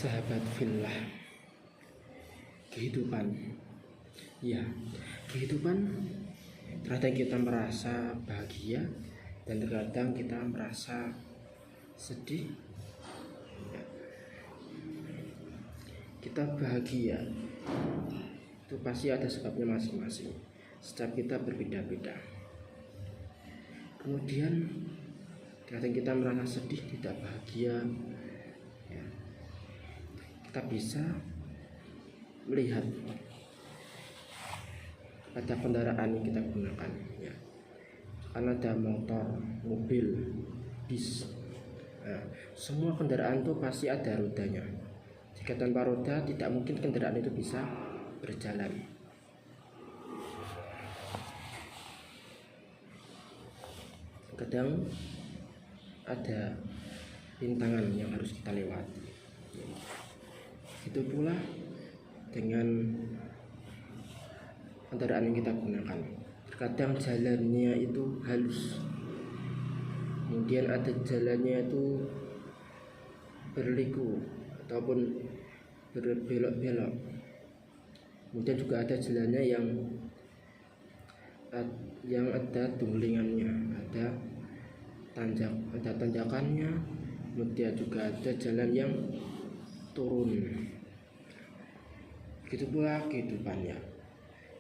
Sahabat fillah, kehidupan, ya, kehidupan terkadang kita merasa bahagia dan terkadang kita merasa sedih. Ya. Kita bahagia itu pasti ada sebabnya masing-masing. Setiap kita berbeda-beda. Kemudian terkadang kita merasa sedih, tidak bahagia. Ya. Kita bisa melihat pada kendaraan yang kita gunakan, ya. Karena ada motor, mobil, bis, nah, semua kendaraan itu pasti ada rodanya. Jika tanpa roda tidak mungkin kendaraan itu bisa berjalan. Kadang ada rintangan yang harus kita lewati. Itu pula dengan kendaraan yang kita gunakan. Terkadang jalannya itu halus, kemudian ada jalannya itu berliku ataupun berbelok-belok. Kemudian juga ada jalannya yang ada tunglingannya, ada tanjakannya, kemudian juga ada jalan yang turun. Begitu pula kehidupannya.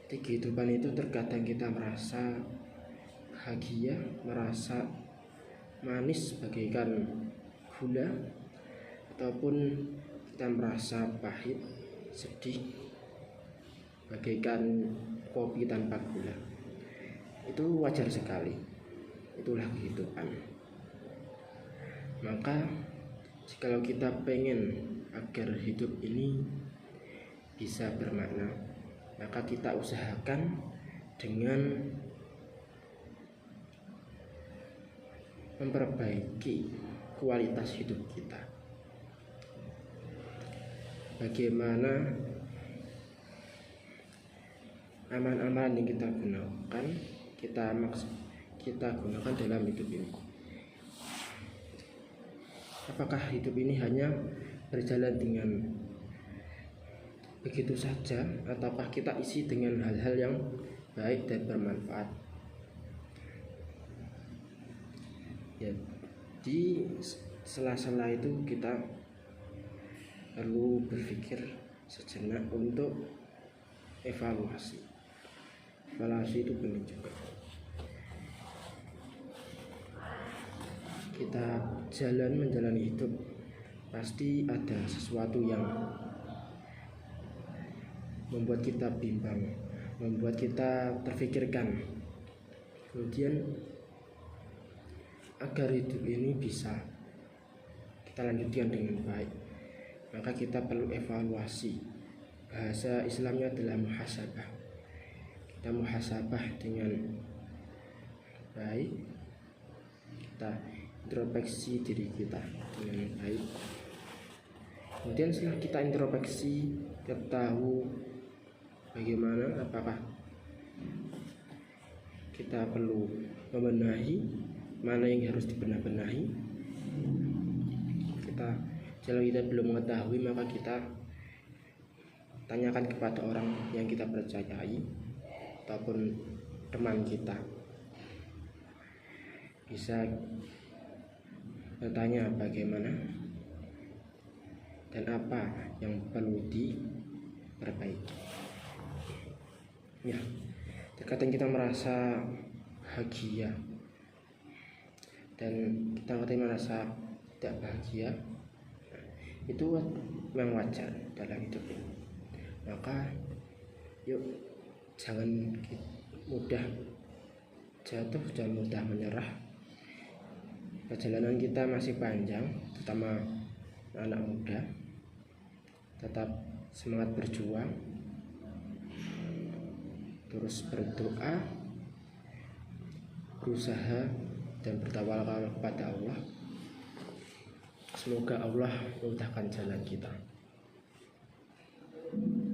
Di kehidupan itu terkadang kita merasa bahagia, merasa manis bagaikan gula, ataupun kita merasa pahit, sedih bagaikan kopi tanpa gula. Itu wajar sekali. Itulah kehidupan. Maka jikalau kita pengen agar hidup ini bisa bermakna, maka kita usahakan dengan memperbaiki kualitas hidup kita. Bagaimana amalan-amalan yang kita gunakan, kita gunakan dalam hidup ini. Apakah hidup ini hanya berjalan dengan begitu saja, ataukah kita isi dengan hal-hal yang baik dan bermanfaat? Ya, di sela-sela itu kita perlu berpikir sejenak untuk evaluasi. Evaluasi itu penting juga. Kita menjalani hidup, pasti ada sesuatu yang membuat kita bimbang, membuat kita terfikirkan. Kemudian agar hidup ini bisa kita lanjutkan dengan baik, maka kita perlu evaluasi. Bahasa Islamnya adalah muhasabah. Kita muhasabah dengan baik, kita introspeksi diri kita dengan baik. Kemudian setelah kita introspeksi, kita tahu bagaimana, apakah kita perlu membenahi, mana yang harus dibenahi. Kalau kita belum mengetahui, maka kita tanyakan kepada orang yang kita percayai ataupun teman kita. Bisa bertanya bagaimana dan apa yang perlu diperbaiki. Ya, terkadang kita merasa bahagia dan kita kadang merasa tidak bahagia. Itu memang wajar dalam hidup ini. Maka yuk, jangan mudah jatuh, jangan mudah menyerah. Perjalanan kita masih panjang, terutama anak muda. Tetap semangat berjuang, terus berdoa, berusaha dan bertawakal kepada Allah. Semoga Allah memudahkan jalan kita.